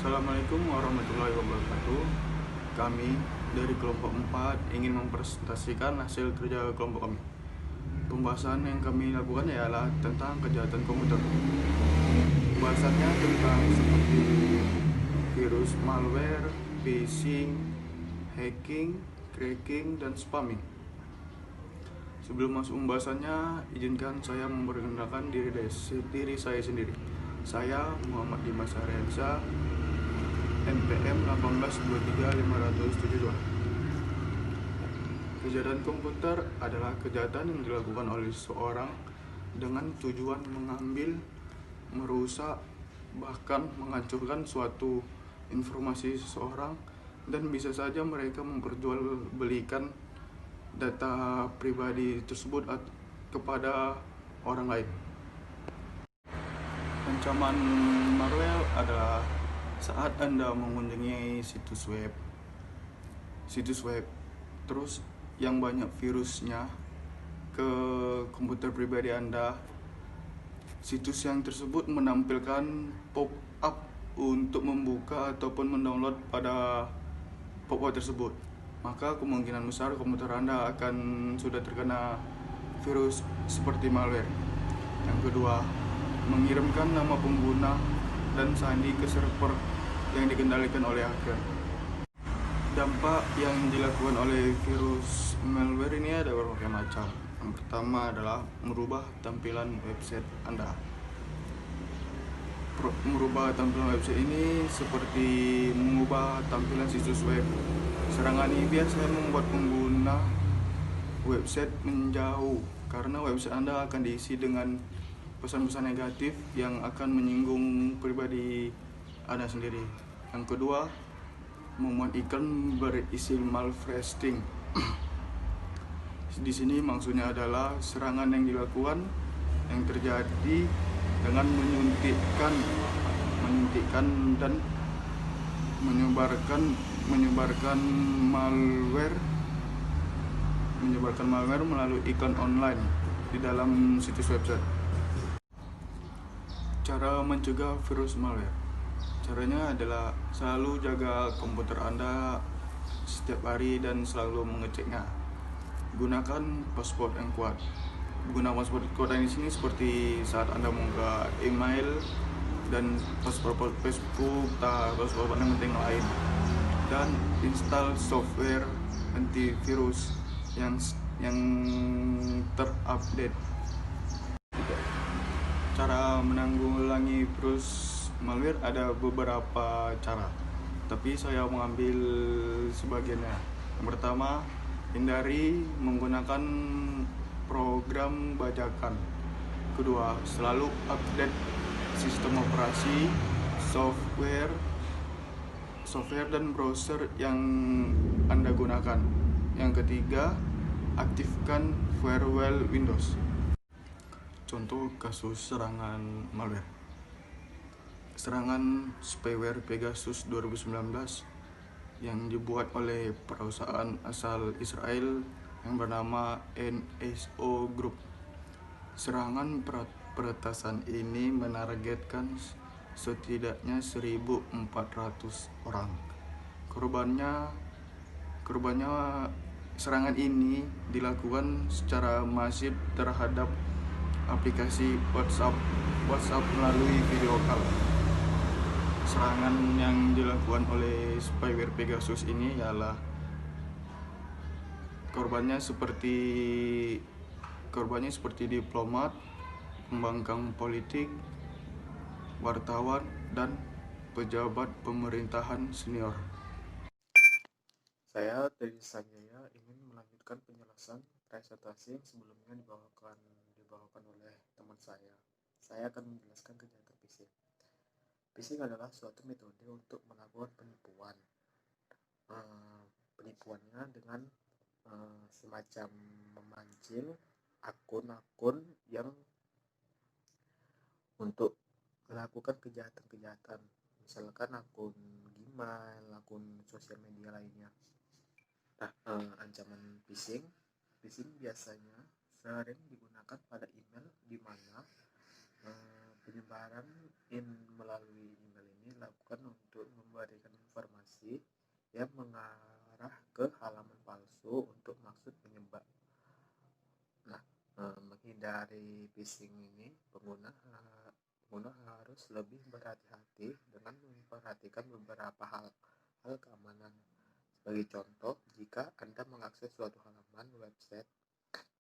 Assalamualaikum warahmatullahi wabarakatuh. Kami dari kelompok 4 ingin mempresentasikan hasil kerja kelompok kami. Pembahasan yang kami lakukan ialah tentang kejahatan komputer. Pembahasannya tentang seperti virus, malware, phishing, hacking, cracking, dan spamming. Sebelum masuk pembahasannya, izinkan saya memperkenalkan diri saya sendiri. Saya Muhammad Dimas Aryansyah, NPM 1823572. Kejahatan komputer adalah kejahatan yang dilakukan oleh seseorang dengan tujuan mengambil, merusak, bahkan menghancurkan suatu informasi seseorang, dan bisa saja mereka memperjualbelikan data pribadi tersebut kepada orang lain. Ancaman malware adalah saat Anda mengunjungi situs web terus yang banyak virusnya ke komputer pribadi Anda. Situs yang tersebut menampilkan pop-up untuk membuka ataupun mendownload pada pop-up tersebut. Maka kemungkinan besar komputer Anda akan sudah terkena virus seperti malware. Yang kedua, mengirimkan nama pengguna dan sandi ke server yang dikendalikan oleh hacker. Dampak yang dilakukan oleh virus malware ini ada berbagai macam. Yang pertama adalah merubah tampilan website Anda. Merubah tampilan website ini seperti mengubah tampilan situs web. Serangan ini biasanya membuat pengguna website menjauh karena website Anda akan diisi dengan pesan-pesan negatif yang akan menyinggung pribadi Anda sendiri. Yang kedua, memuat iklan berisi malvertising. Di sini maksudnya adalah serangan yang dilakukan yang terjadi dengan menyuntikkan dan menyebarkan malware melalui iklan online di dalam situs website. Cara mencegah virus malware. Caranya adalah selalu jaga komputer Anda setiap hari dan selalu mengeceknya. Gunakan password yang kuat. Gunakan password kuat di sini seperti saat Anda membuka email dan password Facebook, password yang penting lain. Dan install software antivirus yang terupdate. Cara menanggulangi virus malware ada beberapa cara, tapi saya mengambil sebagiannya. Yang pertama, hindari menggunakan program bajakan. Kedua, selalu update sistem operasi, software dan browser yang Anda gunakan. Yang ketiga, aktifkan firewall Windows. Contoh kasus serangan malware. Serangan spyware Pegasus 2019 yang dibuat oleh perusahaan asal Israel yang bernama NSO Group. Serangan peretasan ini menargetkan setidaknya 1.400 orang. Korbannya serangan ini dilakukan secara masif terhadap aplikasi WhatsApp melalui video call. Serangan yang dilakukan oleh spyware Pegasus ini ialah korbannya seperti diplomat, pembangkang politik, wartawan, dan pejabat pemerintahan senior. Saya dari Sanjaya ingin melanjutkan penjelasan presentasi yang sebelumnya dibawakan oleh teman saya. Saya akan menjelaskan kejahatan phishing. Phishing adalah suatu metode untuk melakukan penipuan. Penipuannya dengan semacam memancing akun-akun yang untuk melakukan kejahatan, misalkan akun Gmail, akun sosial media lainnya. Ancaman phishing biasanya sering digunakan pada email di mana penyebaran melalui email ini dilakukan untuk memberikan informasi yang mengarah ke halaman palsu untuk maksud menyebar. Nah, menghindari phishing ini, pengguna harus lebih berhati-hati dengan memperhatikan beberapa hal keamanan. Sebagai contoh, jika Anda mengakses suatu halaman website,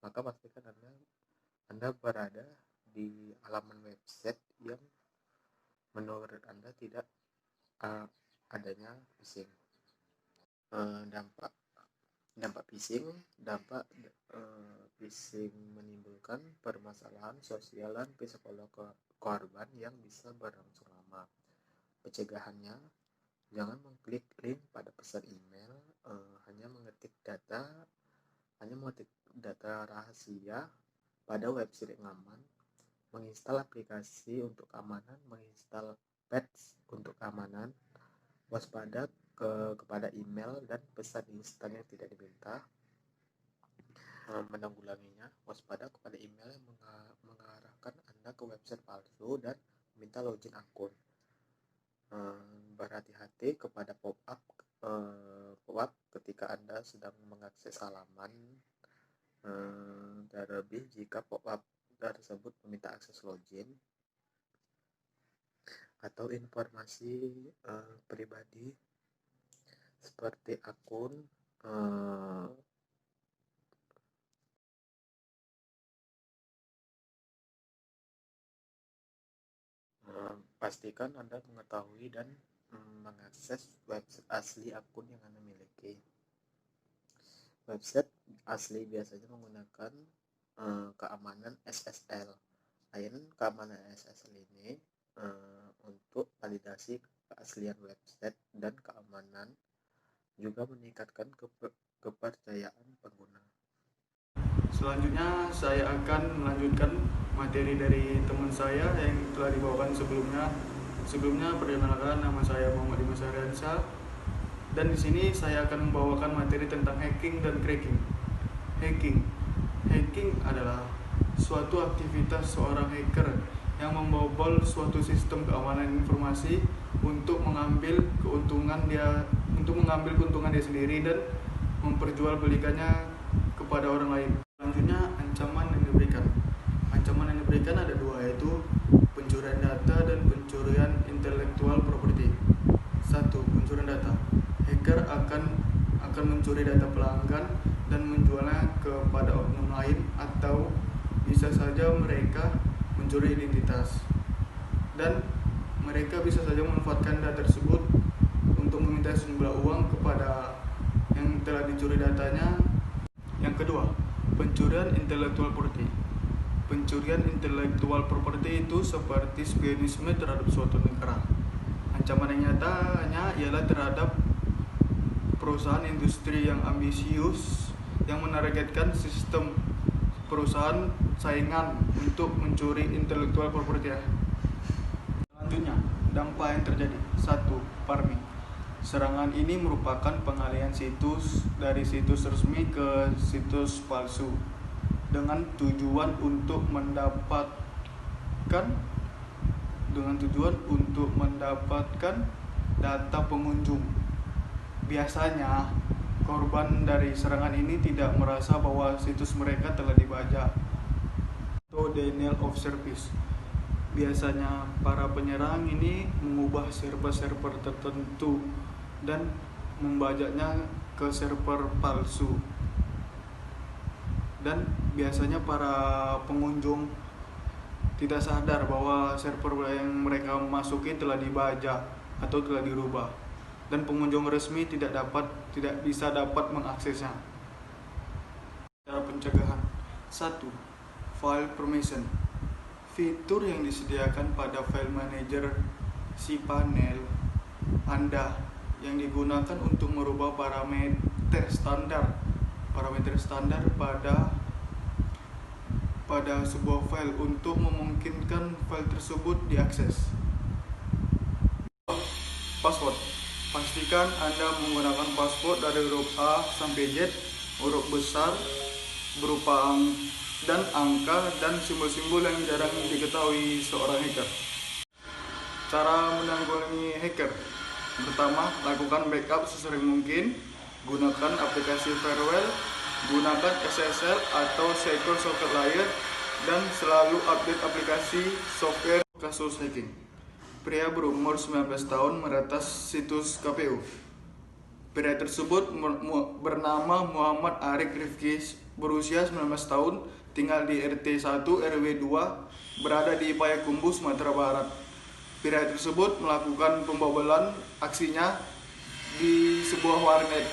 maka pastikan Anda berada di halaman website yang menurut Anda tidak adanya phishing. Dampak phishing menimbulkan permasalahan sosial dan psikologis korban yang bisa berlangsung lama. Pencegahannya, jangan mengklik link pada pesan email, hanya mengetik data rahasia pada website yang aman, menginstal aplikasi untuk keamanan, menginstal patch untuk keamanan, waspada kepada email dan pesan instan yang tidak diminta. Menanggulanginya, waspada kepada email yang mengarahkan Anda ke website palsu dan meminta login akun. Berhati-hati kepada pop-up ketika Anda sedang mengakses halaman, terlebih jika pop-up tersebut meminta akses login atau informasi pribadi seperti akun, pastikan Anda mengetahui dan mengakses website asli akun yang Anda miliki. Website asli biasanya menggunakan keamanan SSL. Keamanan SSL ini untuk validasi keaslian website dan keamanan, juga meningkatkan kepercayaan pengguna. Selanjutnya saya akan melanjutkan materi dari teman saya yang telah dibawakan sebelumnya. Perkenalkan, nama saya Muhammad Dimas Aryansa, dan di sini saya akan membawakan materi tentang hacking dan cracking. Hacking adalah suatu aktivitas seorang hacker yang membobol suatu sistem keamanan informasi untuk mengambil keuntungan dia sendiri dan memperjualbelikannya kepada orang lain. Selanjutnya, ancaman yang diberikan ada dua, yaitu pencurian data dan pencurian intellectual property. 1. Pencurian data. Hacker akan mencuri data pelanggan dan menjualnya kepada oknum lain, atau bisa saja mereka mencuri identitas, dan mereka bisa saja memanfaatkan data tersebut untuk meminta sejumlah uang kepada yang telah dicuri datanya. Yang kedua, pencurian intellectual property. Pencurian intellectual property itu seperti spionisme terhadap suatu negara. Ancaman yang nyatanya ialah terhadap perusahaan industri yang ambisius yang menargetkan sistem perusahaan saingan untuk mencuri intellectual property. Selanjutnya, dampak yang terjadi. 1. Farming. Serangan ini merupakan pengalihan situs dari situs resmi ke situs palsu dengan tujuan untuk mendapatkan data pengunjung. Biasanya korban dari serangan ini tidak merasa bahwa situs mereka telah dibajak atau denial of service. Biasanya para penyerang ini mengubah server-server tertentu dan membajaknya ke server palsu. Dan biasanya para pengunjung tidak sadar bahwa server yang mereka masuki telah dibajak atau telah dirubah, dan pengunjung resmi tidak bisa mengaksesnya. Cara pencegahan. 1. File permission. Fitur yang disediakan pada file manager cPanel Anda yang digunakan untuk merubah parameter standar pada sebuah file untuk memungkinkan file tersebut diakses. Password. Pastikan Anda menggunakan password dari huruf A sampai Z, huruf besar berupa dan angka dan simbol-simbol yang jarang diketahui seorang hacker. Cara menanggulangi hacker. Pertama, lakukan backup sesering mungkin, gunakan aplikasi firewall, gunakan SSL atau Secure Socket Layer, dan selalu update aplikasi software kasus hacking. Pria berumur 19 tahun meretas situs KPU. Pria tersebut bernama Muhammad Arik Rifki, berusia 19 tahun, tinggal di RT 1 RW 2, berada di Payakumbuh, Sumatera Barat. Pria tersebut melakukan pembobolan aksinya di sebuah warnet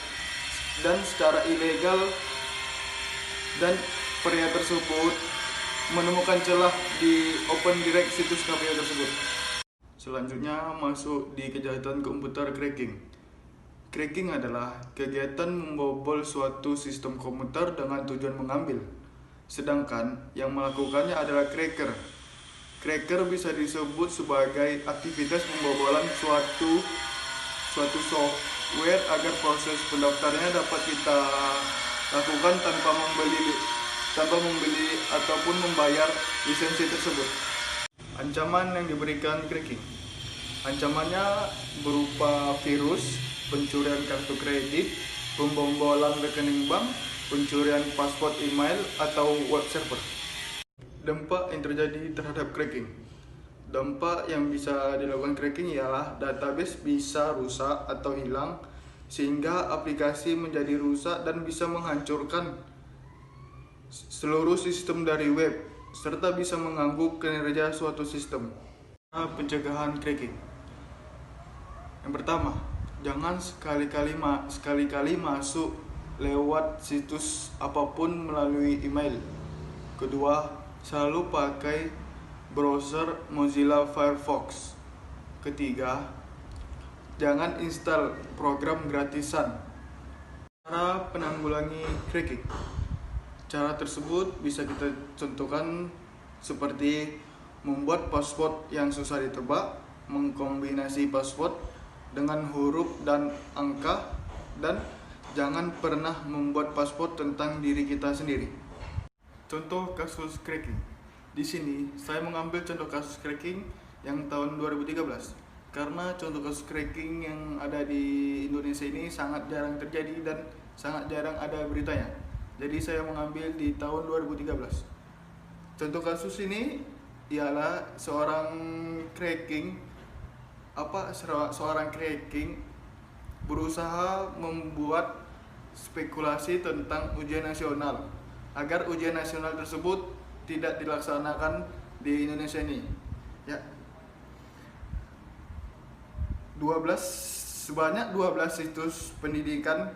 dan secara ilegal, dan pria tersebut menemukan celah di Open Direct situs KPU tersebut. Selanjutnya masuk di kejahatan komputer cracking. Cracking adalah kegiatan membobol suatu sistem komputer dengan tujuan mengambil, sedangkan yang melakukannya adalah cracker. Cracker bisa disebut sebagai aktivitas pembobolan suatu software agar proses pendaftarannya dapat kita lakukan tanpa membeli ataupun membayar lisensi tersebut. Ancaman yang diberikan cracking. Ancamannya berupa virus, pencurian kartu kredit, pembobolan rekening bank, pencurian password email atau web server. Dampak yang terjadi terhadap cracking. Dampak yang bisa dilakukan cracking ialah database bisa rusak atau hilang, sehingga aplikasi menjadi rusak dan bisa menghancurkan seluruh sistem dari web, serta bisa mengganggu kinerja suatu sistem. Pencegahan cracking. Yang pertama, jangan sekali-kali masuk lewat situs apapun melalui email. Kedua, selalu pakai browser Mozilla Firefox. Ketiga, jangan install program gratisan. Cara penanggulangi cracking. Cara tersebut bisa kita contohkan seperti membuat password yang susah ditebak, mengkombinasi password dengan huruf dan angka, dan jangan pernah membuat password tentang diri kita sendiri. Contoh kasus cracking. Di sini saya mengambil contoh kasus cracking yang tahun 2013 karena contoh kasus cracking yang ada di Indonesia ini sangat jarang terjadi dan sangat jarang ada beritanya. Jadi saya mengambil di tahun 2013. Contoh kasus ini ialah seorang cracking berusaha membuat spekulasi tentang ujian nasional agar ujian nasional tersebut tidak dilaksanakan di Indonesia ini. Ya. Sebanyak 12 situs pendidikan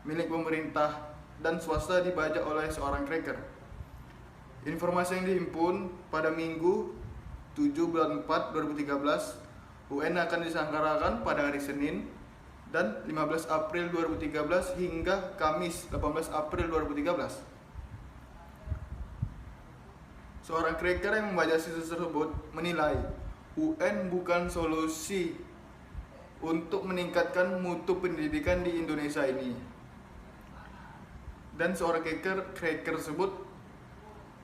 milik pemerintah dan swasta dibajak oleh seorang cracker. Informasi yang dihimpun pada Minggu 7 bulan 4 2013, UN akan diselenggarakan pada hari Senin dan 15 April 2013 hingga Kamis 18 April 2013. Seorang cracker yang membaca situs tersebut menilai UN bukan solusi untuk meningkatkan mutu pendidikan di Indonesia ini. Dan seorang cracker tersebut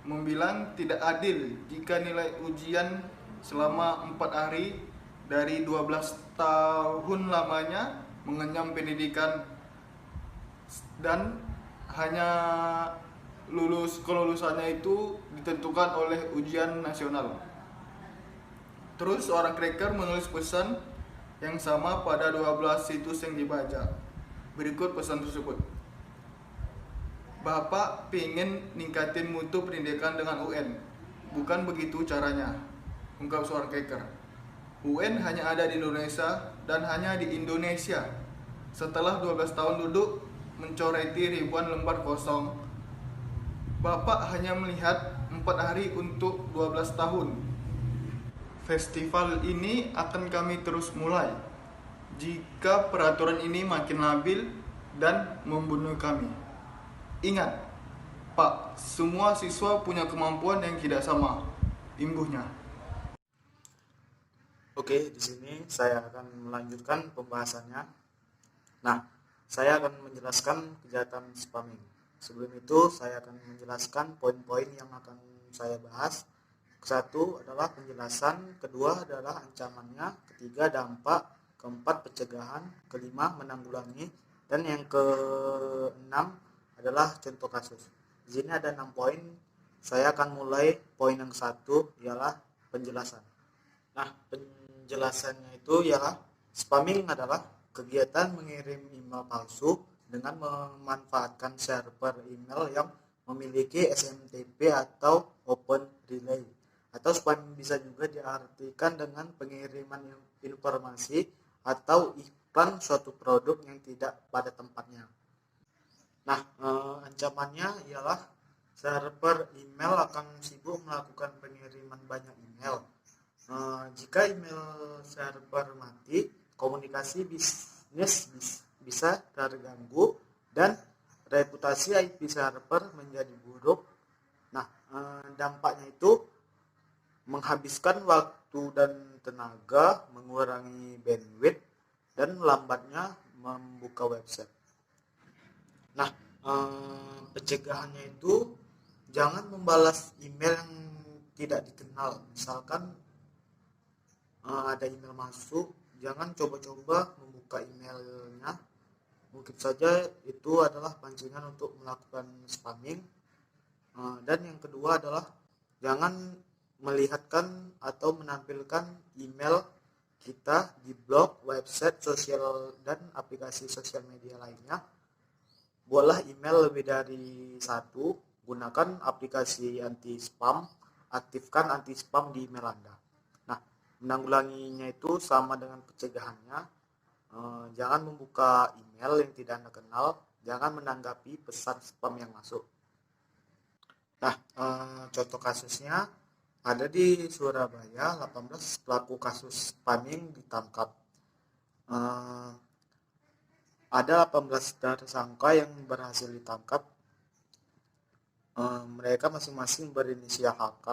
membilang tidak adil jika nilai ujian selama 4 hari dari 12 tahun lamanya mengenyam pendidikan dan hanya kelulusannya itu ditentukan oleh ujian nasional. Terus seorang cracker menulis pesan yang sama pada 12 situs yang dibaca. Berikut pesan tersebut. Bapak pingin ningkatin mutu pendidikan dengan UN. Bukan begitu caranya, ungkap seorang cracker. UN hanya ada di Indonesia dan hanya di Indonesia. Setelah 12 tahun duduk mencoreti ribuan lembar kosong, Bapak hanya melihat 4 hari untuk 12 tahun. Festival ini akan kami terus mulai jika peraturan ini makin labil dan membunuh kami. Ingat, Pak, semua siswa punya kemampuan yang tidak sama, imbuhnya. Oke, di sini saya akan melanjutkan pembahasannya. Nah, saya akan menjelaskan kejahatan spamming. Sebelum itu, saya akan menjelaskan poin-poin yang akan saya bahas Satu adalah penjelasan, kedua adalah ancamannya, ketiga dampak, keempat pencegahan, kelima menanggulangi, dan yang keenam adalah contoh kasus. Di sini ada 6 poin. Saya akan mulai poin yang satu, ialah penjelasan. Nah, penjelasannya itu ialah spamming adalah kegiatan mengirim email palsu dengan memanfaatkan server email yang memiliki SMTP atau Open Relay. Atau spamming bisa juga diartikan dengan pengiriman informasi atau iklan suatu produk yang tidak pada tempatnya. Nah, ancamannya ialah server email akan sibuk melakukan pengiriman banyak email. Jika email server mati, komunikasi bisnis bisa terganggu dan reputasi IP server menjadi buruk. Nah, dampaknya itu menghabiskan waktu dan tenaga, mengurangi bandwidth, dan lambatnya membuka website. Nah, pencegahannya itu jangan membalas email yang tidak dikenal. Misalkan ada email masuk, jangan coba-coba membuka emailnya. Mungkin saja itu adalah pancingan untuk melakukan spamming. Dan yang kedua adalah jangan melihatkan atau menampilkan email kita di blog, website, sosial, dan aplikasi sosial media lainnya. Buatlah email lebih dari satu, gunakan aplikasi anti-spam, aktifkan anti-spam di email Anda. Nah, menanggulanginya itu sama dengan pencegahannya. Jangan membuka email yang tidak Anda kenal, jangan menanggapi pesan spam yang masuk. Nah, contoh kasusnya ada di Surabaya, 18 pelaku kasus spamming ditangkap. Ada 18 tersangka yang berhasil ditangkap. Mereka masing-masing berinisial HK,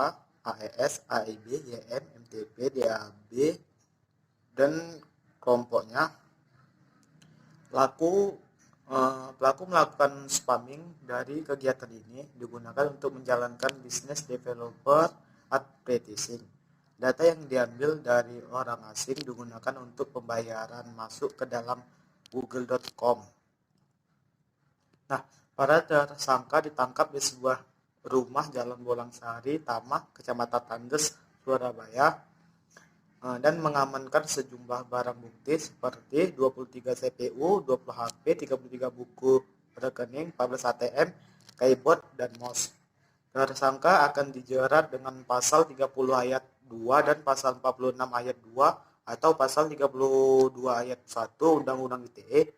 AES, AIB, YM, MTP, DAB, dan kelompoknya. Pelaku melakukan spamming dari kegiatan ini digunakan untuk menjalankan bisnis developer advertising. Data yang diambil dari orang asing digunakan untuk pembayaran masuk ke dalam google.com. Nah, para tersangka ditangkap di sebuah rumah Jalan Bolang Sari, Tamah, Kecamatan Tandes, Surabaya, dan mengamankan sejumlah barang bukti seperti 23 CPU, 20 HP, 33 buku rekening, 14 ATM, keyboard, dan mouse. Tersangka akan dijerat dengan pasal 30 ayat 2 dan pasal 46 ayat 2 atau pasal 32 ayat 1 Undang-Undang ITE.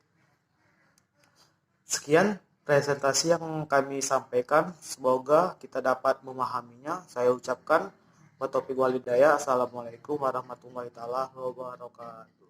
Sekian presentasi yang kami sampaikan, semoga kita dapat memahaminya. Saya ucapkan wa taufiq wal hidayah. Assalamualaikum warahmatullahi wabarakatuh.